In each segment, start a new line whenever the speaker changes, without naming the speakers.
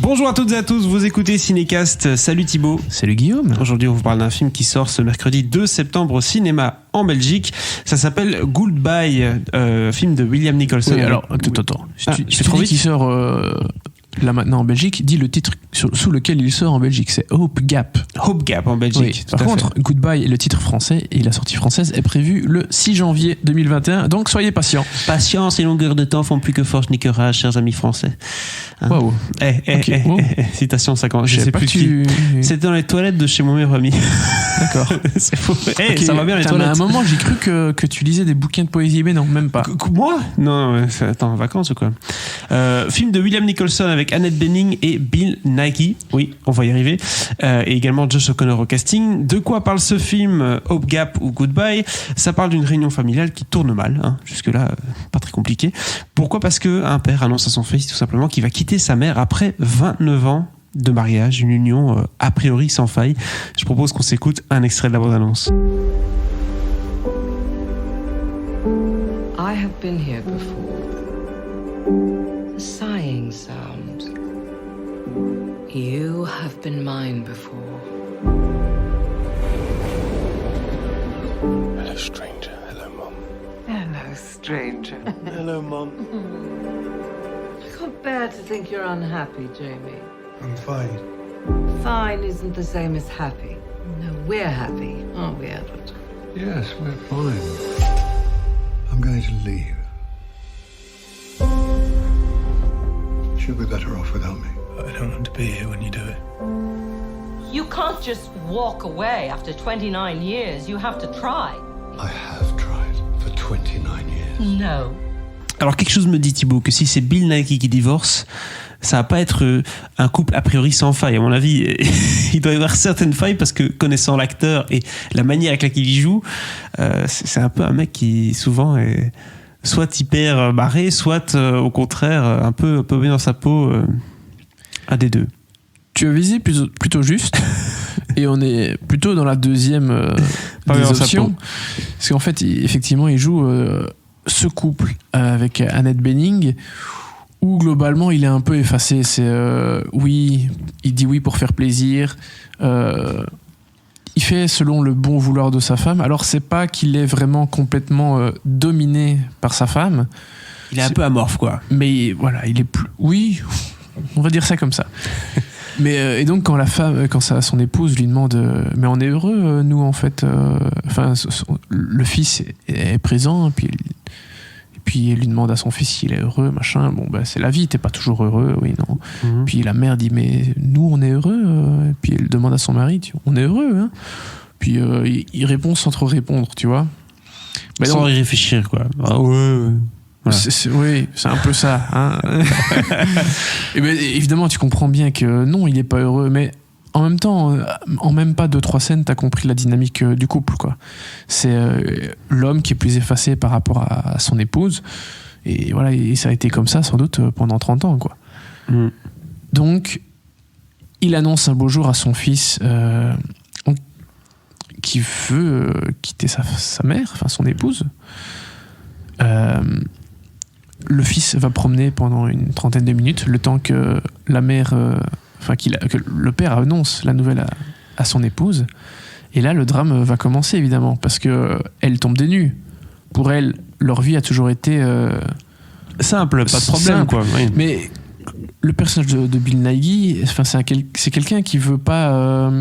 Bonjour à toutes et à tous, vous écoutez Cinécast. Salut Thibaut.
Salut Guillaume.
Aujourd'hui, on vous parle d'un film qui sort ce mercredi 2 septembre au cinéma en Belgique. Ça s'appelle Goodbye, film de William Nicholson.
Oui, alors, attends. Si tu dis qu'il sort là maintenant en Belgique, dis le titre sous lequel il sort en Belgique, c'est Hope Gap.
Hope Gap en Belgique.
Oui. Par contre, Goodbye, le titre français et la sortie française est prévue le 6 janvier 2021, donc soyez patients.
Patience et longueur de temps font plus que force ni que rage, chers amis français. Hein?
Waouh.
Citation 50.
Je sais plus qui.
C'était dans les toilettes de chez mon meilleur ami.
D'accord.
C'est faux. Ça va bien les
toilettes. À un moment, j'ai cru que tu lisais des bouquins de poésie, mais non, même pas.
Moi ? Non, attends, vacances ou quoi ? Film de William Nicholson avec Annette Bening et Bill Nighy. Oui, on va y arriver. Et également Josh O'Connor au casting. De quoi parle ce film, Hope Gap ou Goodbye ? Ça parle d'une réunion familiale qui tourne mal. Hein. Jusque-là, pas très compliqué. Pourquoi ? Parce qu'un père annonce à son fils tout simplement qu'il va quitter sa mère après 29 ans de mariage, une union a priori sans faille. Je propose qu'on s'écoute un extrait de la bande-annonce.
I have been here before. The sighing sound. You have been mine before.
Hello, stranger. Hello, Mum.
Hello, stranger.
Hello, Mum.
I can't bear to think you're unhappy, Jamie.
I'm fine.
Fine isn't the same as happy. No, we're happy, aren't we, Edward?
Yes, we're fine. I'm going to leave. She'll be better off without me. I don't want to be here when you do it.
You can't just walk away after 29 years. You have to try.
I have tried for 29 years.
No.
Alors quelque chose me dit Thibaut que si c'est Bill Nighy qui divorce, ça va pas être un couple a priori sans faille. À mon avis, il doit y avoir certaines failles parce que connaissant l'acteur et la manière avec laquelle il joue, c'est un peu un mec qui souvent est soit hyper barré, soit au contraire un peu bien dans sa peau. Un des deux.
Tu as visé plutôt juste et on est plutôt dans la deuxième des options. Parce qu'en fait, effectivement, il joue ce couple avec Annette Bening où globalement il est un peu effacé. C'est oui, il dit oui pour faire plaisir. Il fait selon le bon vouloir de sa femme. Alors c'est pas qu'il est vraiment complètement dominé par sa femme.
Il est un peu amorphe, quoi.
Mais voilà, il est plus. Oui, on va dire ça comme ça. Mais et donc quand son épouse lui demande mais on est heureux nous en fait. Enfin le fils est présent puis elle lui demande à son fils s'il est heureux, machin. Bon, bah, c'est la vie, t'es pas toujours heureux, oui, non. Mm-hmm. Puis la mère dit, mais nous, on est heureux. Puis elle demande à son mari, on est heureux, hein. Puis il répond sans trop répondre, tu vois.
Mais sans y réfléchir, quoi. Ah ouais. Voilà.
Oui, c'est un peu ça. Hein. Et ben, évidemment, tu comprends bien que non, il est pas heureux, mais en même temps, en même pas 2-3 scènes, t'as compris la dynamique du couple, quoi. C'est l'homme qui est plus effacé par rapport à son épouse. Et voilà, et ça a été comme ça, sans doute, pendant 30 ans, quoi. Mm. Donc, il annonce un beau jour à son fils qui veut quitter sa mère, enfin son épouse. Le fils va promener pendant une trentaine de minutes, le temps que la mère... que le père annonce la nouvelle à son épouse. Et là, le drame va commencer, évidemment, parce qu'elle tombe des nues. Pour elle, leur vie a toujours été...
simple, pas de problème,
simple.
Quoi. Oui.
Mais le personnage de Bill Nighy, c'est quelqu'un qui veut pas...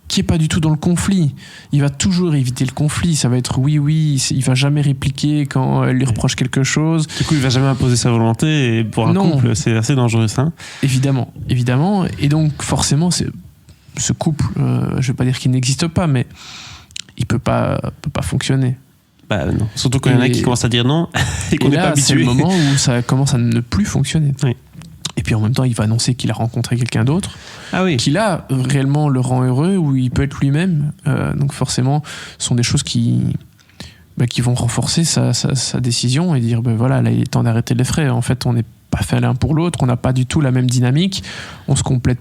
qui est pas du tout dans le conflit. Il va toujours éviter le conflit. Ça va être oui, il va jamais répliquer quand elle lui reproche quelque chose.
Du coup, il va jamais imposer sa volonté. Et pour un couple, c'est assez dangereux, ça.
Évidemment. Et donc, forcément, ce couple, je vais pas dire qu'il n'existe pas, mais il peut pas fonctionner.
Bah non. Surtout quand il y en a qui commencent à dire non et qu'on n'est pas habitué.
C'est le moment où ça commence à ne plus fonctionner.
Oui.
Et puis en même temps, il va annoncer qu'il a rencontré quelqu'un d'autre, qui là réellement le rend heureux, où il peut être lui-même. Donc forcément, ce sont des choses qui vont renforcer sa décision et dire voilà, là il est temps d'arrêter les frais. En fait, on n'est pas fait l'un pour l'autre, on n'a pas du tout la même dynamique, on se complète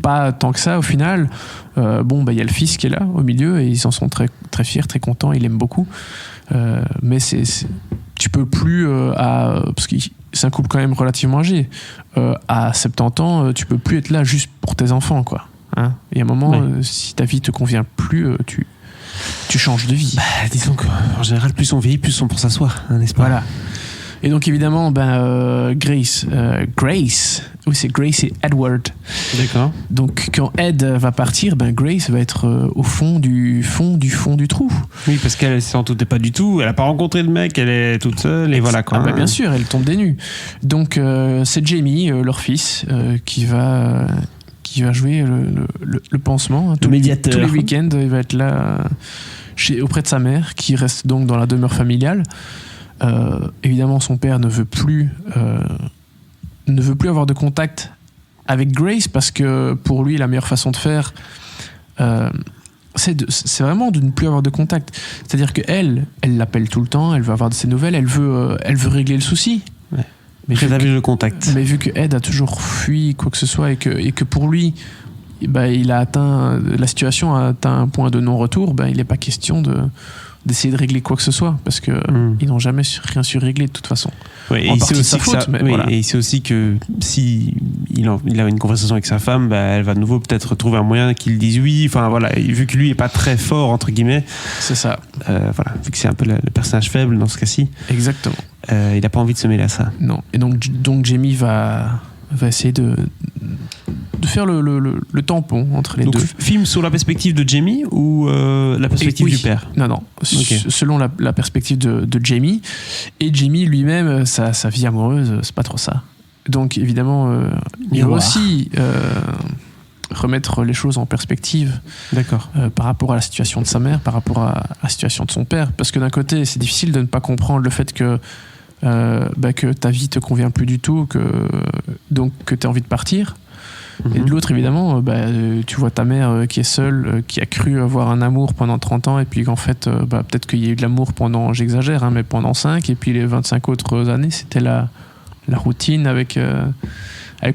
pas tant que ça au final. Il y a le fils qui est là au milieu et ils en sont très, très fiers, très contents, il l'aime beaucoup. Mais tu peux plus parce que c'est un couple quand même relativement âgé. À 70 ans, tu peux plus être là juste pour tes enfants, quoi. Hein, et à un moment, si ta vie te convient plus, tu changes de vie.
Bah, disons qu'en général, plus on vieillit, plus on pense à soi, hein, n'est-ce pas?
Voilà. Et donc évidemment, Grace, oui, c'est Grace et Edward.
D'accord.
Donc quand Ed va partir, Grace va être au fond du trou.
Oui, parce qu'elle s'en doutait pas du tout. Elle a pas rencontré de mec, elle est toute seule et voilà quoi.
Bien sûr, elle tombe des nues. Donc c'est Jamie, leur fils, qui va jouer le pansement.
Le médiateur.
Tous les week-ends, il va être là auprès de sa mère, qui reste donc dans la demeure familiale. Évidemment, son père ne veut plus avoir de contact avec Grace parce que pour lui, la meilleure façon de faire, c'est vraiment de ne plus avoir de contact. C'est-à-dire que elle l'appelle tout le temps, elle veut avoir de ses nouvelles, elle veut régler le souci.
Ouais.
Mais
préserver le contact.
Mais vu que Ed a toujours fui quoi que ce soit et que pour lui, la situation a atteint un point de non-retour, il n'est pas question d'essayer de régler quoi que ce soit parce que ils n'ont jamais rien su régler de toute façon.
Ouais,
en partie de sa faute, mais voilà.
Et il sait aussi que si il a une conversation avec sa femme, elle va de nouveau peut-être trouver un moyen qu'il dise oui. Enfin voilà, vu que lui est pas très fort entre guillemets.
C'est ça.
Voilà, vu que c'est un peu le personnage faible dans ce cas-ci.
Exactement.
Il n'a pas envie de se mêler à ça.
Non. Et donc Jamie va essayer de faire le tampon entre les deux.
Donc film sur la perspective de Jamie ou la perspective du père?
Non.
Okay.
Selon la perspective de Jamie. Et Jamie lui-même, sa vie amoureuse, c'est pas trop ça. Donc évidemment, il va aussi remettre les choses en perspective.
D'accord.
Par rapport à la situation de sa mère, par rapport à la situation de son père. Parce que d'un côté, c'est difficile de ne pas comprendre le fait que ta vie te convient plus du tout, donc que tu as envie de partir. Et de l'autre, évidemment, tu vois ta mère qui est seule, qui a cru avoir un amour pendant 30 ans, et puis qu'en fait, peut-être qu'il y a eu de l'amour pendant, j'exagère, mais pendant 5, et puis les 25 autres années, c'était la routine avec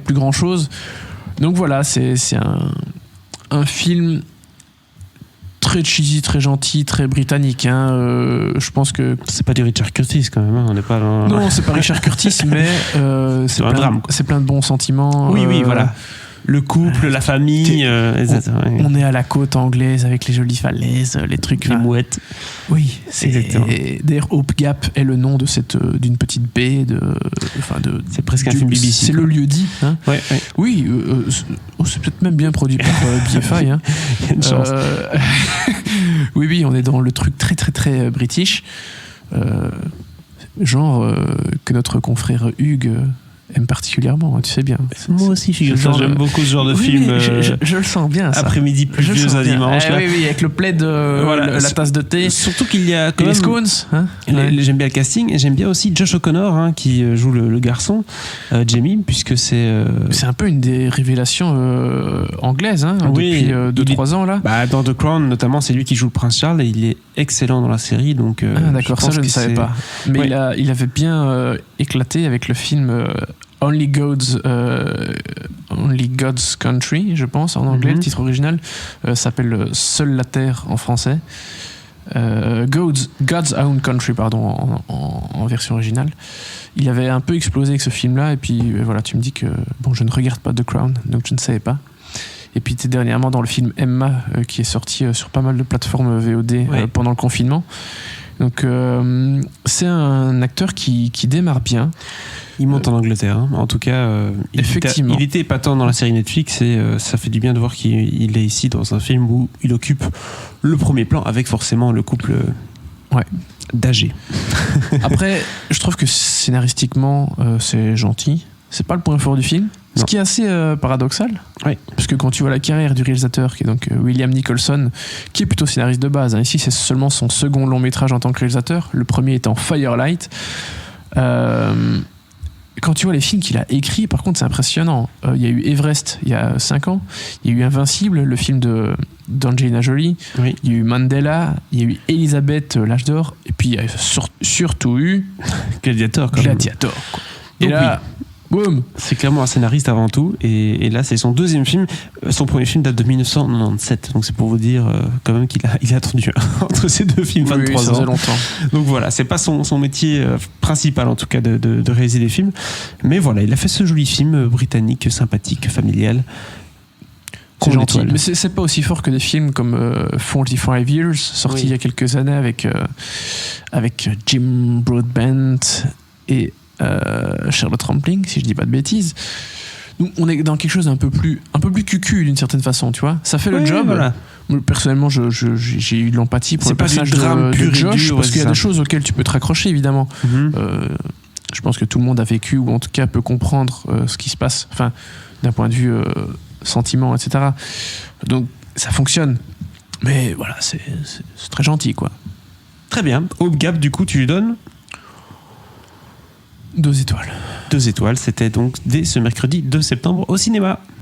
plus grand chose. Donc voilà, c'est un film très cheesy, très gentil, très britannique. Je pense que
c'est pas du Richard Curtis quand même. On n'est pas dans...
Non, c'est pas Richard Curtis, mais c'est
un drame.
C'est plein de bons sentiments.
Oui, voilà. Le couple, la famille.
On est à la côte anglaise avec les jolies falaises, les trucs.
Les mouettes.
Oui,
exactement.
D'ailleurs, Hope Gap est le nom d'une petite baie
c'est presque un film BBC.
C'est le lieu dit. Hein.
Ouais.
Oui, c'est peut-être même bien produit par BFI. Hein.
Il y a une chance.
Oui, on est dans le truc très très très british. Que notre confrère Hugues aime particulièrement, tu sais bien.
Moi aussi, j'aime beaucoup ce genre de film.
Je le sens bien, ça.
Après-midi pluvieuse un dimanche.
Oui, avec le plaid, la tasse de thé.
Surtout qu'il y a quand
les
même...
scones. Hein,
j'aime bien le casting, et j'aime bien aussi Josh O'Connor, qui joue le garçon, Jamie, puisque c'est...
C'est un peu une des révélations anglaises, depuis 2-3 ans, là.
Dans The Crown, notamment, c'est lui qui joue le prince Charles, et il est excellent dans la série, donc...
d'accord, ça je ne savais pas. Mais il avait bien éclaté avec le film... Only God's Country, je pense, en anglais. Le titre original s'appelle Seule la Terre en français. God's Own Country, pardon, en version originale. Il avait un peu explosé avec ce film-là, et puis voilà, tu me dis que je ne regarde pas The Crown, donc je ne savais pas. Et puis dernièrement dans le film Emma, qui est sorti sur pas mal de plateformes VOD pendant le confinement. Donc c'est un acteur qui démarre bien.
Il monte en Angleterre, en tout cas.
Effectivement.
Il était épatant dans la série Netflix, et ça fait du bien de voir qu'il est ici dans un film où il occupe le premier plan avec forcément le couple d'âgés.
Après, je trouve que scénaristiquement, c'est gentil. C'est pas le point fort du film. Ce qui est assez paradoxal.
Oui.
Parce que quand tu vois la carrière du réalisateur, qui est donc William Nicholson, qui est plutôt scénariste de base. Ici, c'est seulement son second long métrage en tant que réalisateur. Le premier étant Firelight. Quand tu vois les films qu'il a écrits, par contre, c'est impressionnant. Il y a eu Everest il y a 5 ans. Il y a eu Invincible, le film d'Angelina Jolie.
Oui.
Il y a eu Mandela. Il y a eu Elisabeth, l'âge d'or. Et puis, il y a surtout eu
Gladiator.
Quoi. Et là, Boum.
C'est clairement un scénariste avant tout, et là c'est son deuxième film. Son premier film date de 1997, donc c'est pour vous dire quand même qu'il a attendu entre ces deux films 23
ça
ans.
faisait longtemps.
Donc voilà, c'est pas son métier principal en tout cas de réaliser des films, mais voilà, il a fait ce joli film britannique, sympathique, familial.
C'est gentil,
étoile.
mais c'est pas aussi fort que des films comme 45 Years, sorti il y a quelques années avec Jim Broadbent et Charlotte Rampling, si je dis pas de bêtises. Nous, on est dans quelque chose d'un peu plus cucu d'une certaine façon, tu vois. Ça fait le job.
Voilà.
Moi, personnellement, j'ai eu de l'empathie pour
C'est
le
pas du
personnage
drame
de
pur et
Josh,
dur,
parce
ouais,
qu'il y a
c'est
des
ça.
choses auxquelles tu peux te raccrocher, évidemment.
Mhm.
Je pense que tout le monde a vécu, ou en tout cas peut comprendre ce qui se passe, enfin, d'un point de vue sentiment, etc. Donc, ça fonctionne. Mais voilà, c'est très gentil, quoi.
Très bien. Hope Gap, du coup, tu lui donnes
2 étoiles.
2 étoiles. C'était donc dès ce mercredi 2 septembre au cinéma.